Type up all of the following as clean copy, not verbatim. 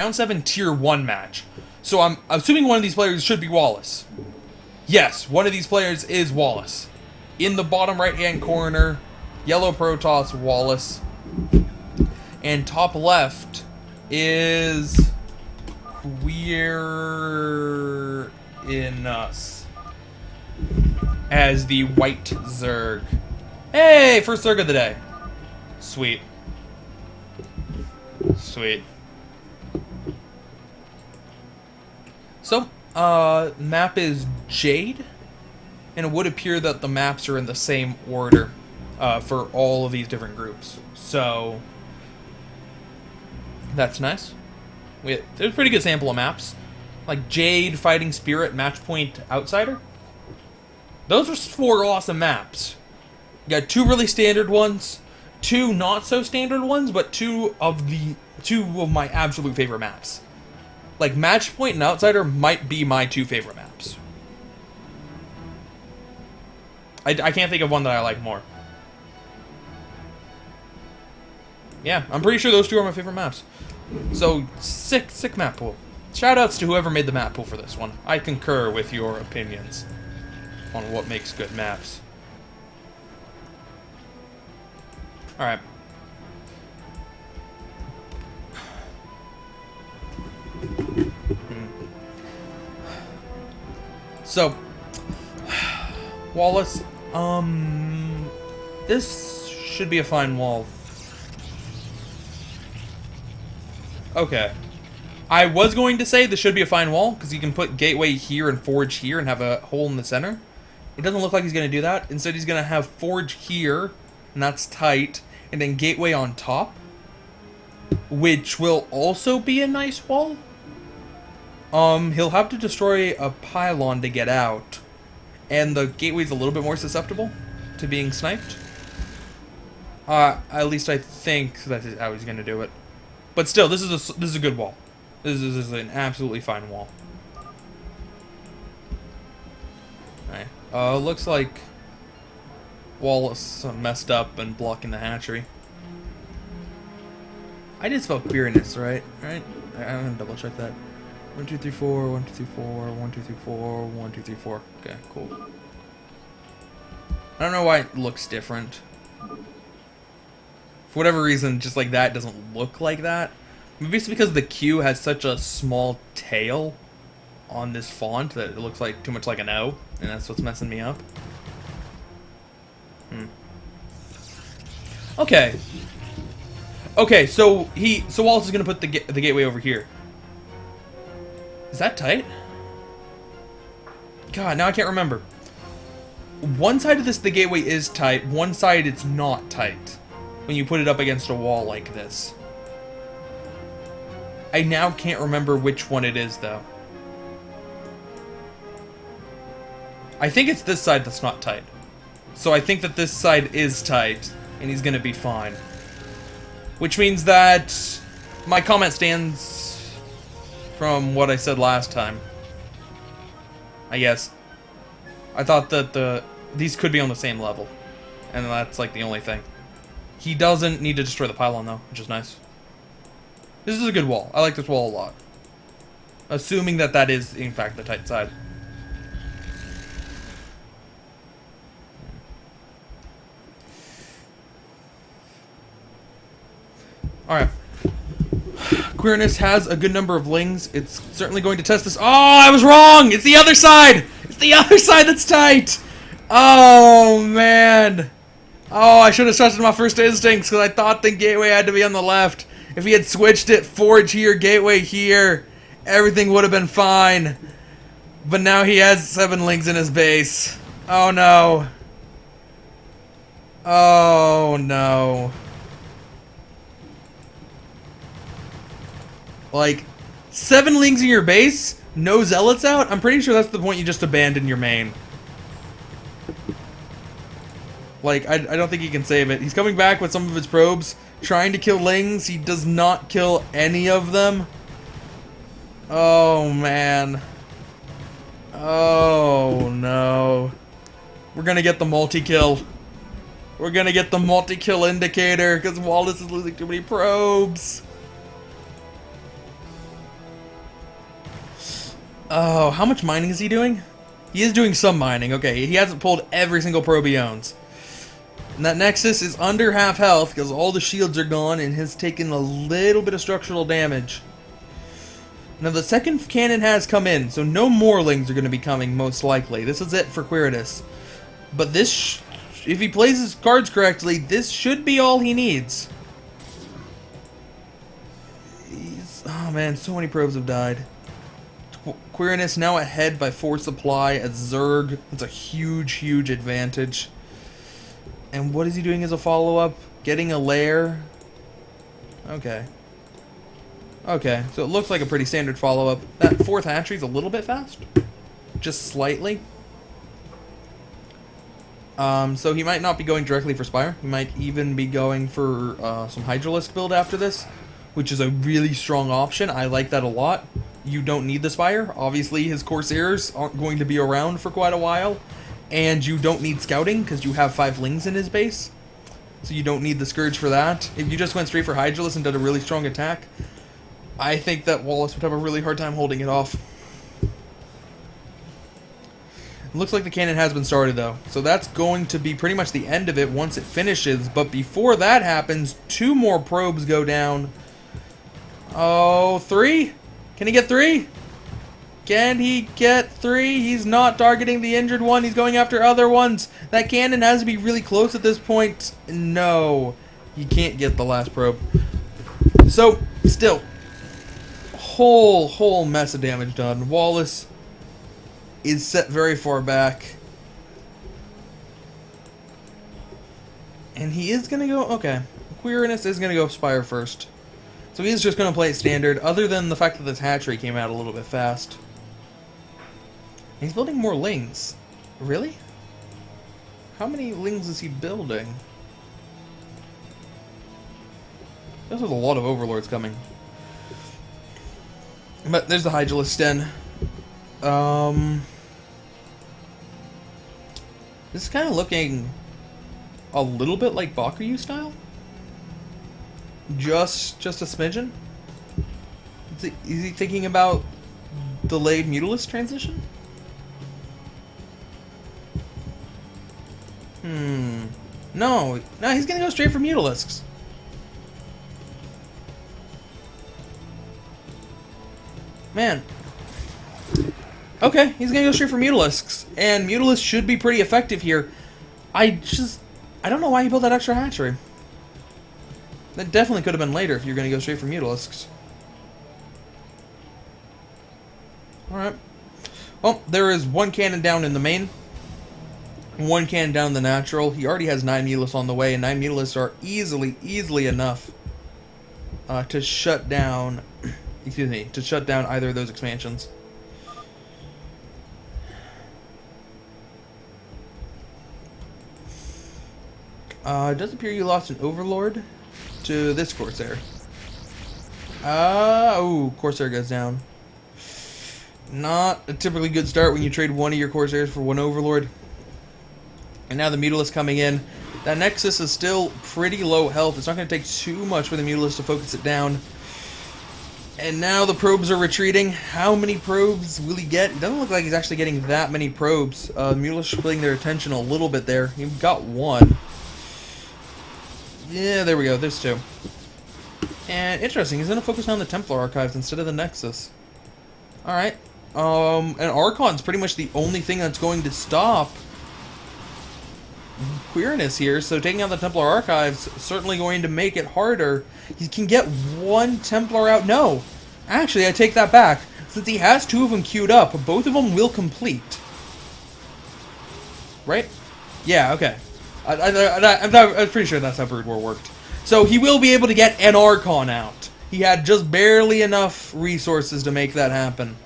Round 7 Tier 1 match. So I'm assuming one of these players should be Wallace. Yes, one of these players is Wallace. In the bottom right-hand corner, yellow Protoss, Wallace. And top left is Quirinus as the white Zerg. Hey, first Zerg of the day. Sweet. Sweet. So, map is Jade, and it would appear that the maps are in the same order for all of these different groups. So, that's nice. There's a pretty good sample of maps. Like Jade, Fighting Spirit, Matchpoint, Outsider. Those are 4 awesome maps. You got 2 really standard ones, 2 not so standard ones, but 2 of my absolute favorite maps. Like, Matchpoint and Outsider might be my 2 favorite maps. I can't think of one that I like more. Yeah, I'm pretty sure those 2 are my favorite maps. So, sick map pool. Shoutouts to whoever made the map pool for this one. I concur with your opinions on what makes good maps. Alright. So, Wallace, this should be a fine wall. Okay. I was going to say this should be a fine wall, because you can put gateway here and forge here and have a hole in the center. It doesn't look like he's going to do that. Instead, he's going to have forge here, and that's tight, and then gateway on top, which will also be a nice wall. He'll have to destroy a pylon to get out, and the gateway's a little bit more susceptible to being sniped. At least I think that is how he's going to do it. But still, this is a good wall. This is an absolutely fine wall. Alright. Looks like Wallace messed up and blocking the hatchery. I did spell Quirinus, right? Right? I'm gonna double check that. 1, 2, 3, 4, 1, 2, 3, 4, 1, 2, 3, 4, 1, 2, 3, 4. Okay, cool. I don't know why it looks different. For whatever reason, just like that doesn't look like that. Maybe it's because the Q has such a small tail on this font that it looks like too much like an O, and that's what's messing me up. Okay. Okay, so Wallace is gonna put the gateway over here. Is that tight? God, now I can't remember. One side of this, the gateway is tight. One side, it's not tight. When you put it up against a wall like this. I now can't remember which one it is, though. I think it's this side that's not tight. So I think that this side is tight, and he's gonna be fine. Which means that my comment stands from what I said last time. I guess. I thought that these could be on the same level. And that's like the only thing. He doesn't need to destroy the pylon though, which is nice. This is a good wall. I like this wall a lot. Assuming that that is, in fact, the tight side. Alright. Quirinus has a good number of lings. It's certainly going to test this. Oh, I was wrong! It's the other side! It's the other side that's tight! Oh, man. Oh, I should have trusted my first instincts because I thought the gateway had to be on the left. If he had switched it, forge here, gateway here, everything would have been fine. But now he has 7 lings in his base. Oh, no. Oh, no. Like, 7 lings in your base, no zealots out? I'm pretty sure that's the point you just abandon your main. Like, I don't think he can save it. He's coming back with some of his probes, trying to kill lings. He does not kill any of them. Oh, man. Oh, no. We're gonna get the multi-kill. We're gonna get the multi-kill indicator, because Wallace is losing too many probes. Oh, how much mining is he doing? He is doing some mining. Okay, he hasn't pulled every single probe he owns. And that Nexus is under half health because all the shields are gone and has taken a little bit of structural damage. Now the second cannon has come in, so no more lings are going to be coming most likely. This is it for Quirinus. But this, if he plays his cards correctly, this should be all he needs. Oh man, so many probes have died. Quirinus now ahead by 4 supply at Zerg. That's a huge, huge advantage. And what is he doing as a follow-up? Getting a lair? Okay. Okay, so it looks like a pretty standard follow-up. That 4th hatchery's a little bit fast. Just slightly. So he might not be going directly for Spire. He might even be going for some Hydralisk build after this, which is a really strong option. I like that a lot. You don't need the Spire. Obviously, his Corsairs aren't going to be around for quite a while. And you don't need Scouting, because you have 5 Lings in his base. So you don't need the Scourge for that. If you just went straight for Hydralisk and did a really strong attack, I think that Wallace would have a really hard time holding it off. It looks like the cannon has been started, though. So that's going to be pretty much the end of it once it finishes. But before that happens, 2 more probes go down. Oh, 3? Can he get 3? Can he get 3? He's not targeting the injured one. He's going after other ones. That cannon has to be really close at this point. No. He can't get the last probe. So, still. Whole mess of damage done. Wallace is set very far back. And he is going to go... Okay. Quirinus is going to go Spire first. So he's just going to play it standard, other than the fact that this hatchery came out a little bit fast. He's building more Lings. Really? How many Lings is he building? This was a lot of Overlords coming. But there's the Hydralisk Den. This is kind of looking a little bit like Bakuyu style. Just a smidgen. Is he thinking about delayed Mutalisk transition? No, he's gonna go straight for Mutalisks. Man. Okay, he's gonna go straight for Mutalisks. And Mutalisks should be pretty effective here. I don't know why he built that extra hatchery. That definitely could have been later if you're gonna go straight for Mutalisks. Alright. Well, there is 1 cannon down in the main. 1 cannon down in the natural. He already has 9 Mutalisks on the way, and 9 Mutalisks are easily enough to shut down... excuse me, to shut down either of those expansions. It does appear you lost an Overlord to this Corsair. Oh, Corsair goes down. Not a typically good start when you trade one of your Corsairs for 1 Overlord. And now the Mutalisk coming in. That Nexus is still pretty low health. It's not going to take too much for the Mutalisk to focus it down. And now the probes are retreating. How many probes will he get? It doesn't look like he's actually getting that many probes. Mutalisk splitting their attention a little bit there. He got 1. Yeah, there we go. There's 2. And interesting, he's going to focus on the Templar Archives instead of the Nexus. Alright. And Archon's pretty much the only thing that's going to stop Quirinus here, so taking out the Templar Archives is certainly going to make it harder. He can get 1 Templar out. No! Actually, I take that back. Since he has 2 of them queued up, both of them will complete. Right? Yeah, okay. I'm pretty sure that's how Brood War worked. So he will be able to get an Archon out. He had just barely enough resources to make that happen.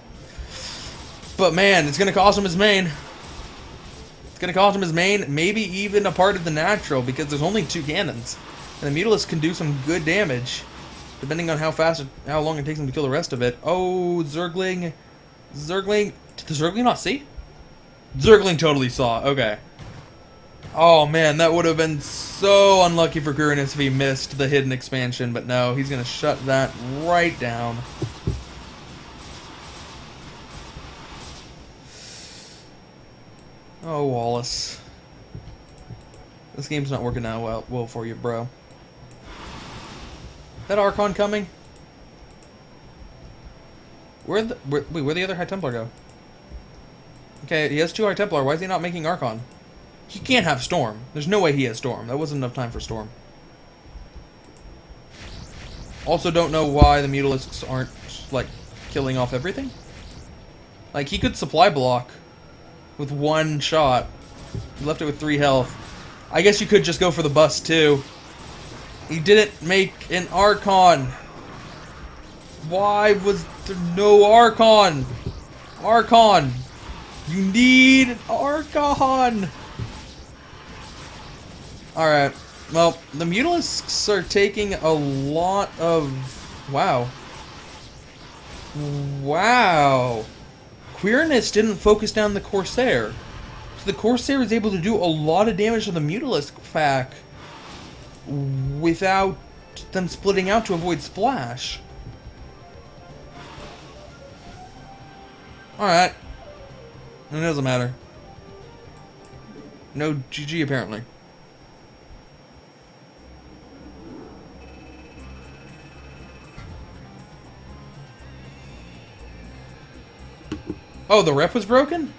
But man, it's going to cost him his main. It's going to cost him his main, maybe even a part of the natural, because there's only 2 cannons. And the Mutalisk can do some good damage, depending on how long it takes him to kill the rest of it. Oh, Zergling. Did the Zergling not see? Zergling totally saw. Okay. Oh man, that would have been so unlucky for Quirinus if he missed the hidden expansion, but no, he's going to shut that right down. Oh, Wallace. This game's not working out well for you, bro. That Archon coming? Where'd the other High Templar go? Okay, he has 2 High Templar. Why is he not making Archon? He can't have Storm. There's no way he has Storm. That wasn't enough time for Storm. Also don't know why the Mutalisks aren't, like, killing off everything. Like, he could supply block with 1 shot. He left it with 3 health. I guess you could just go for the bust, too. He didn't make an Archon. Why was there no Archon? Archon! You need Archon! Alright. Well, the Mutalisks are taking a lot of... Wow. Wow. Quirinus didn't focus down the Corsair. So the Corsair is able to do a lot of damage to the Mutalisk pack without them splitting out to avoid splash. Alright. It doesn't matter. No GG apparently. Oh, the rep was broken?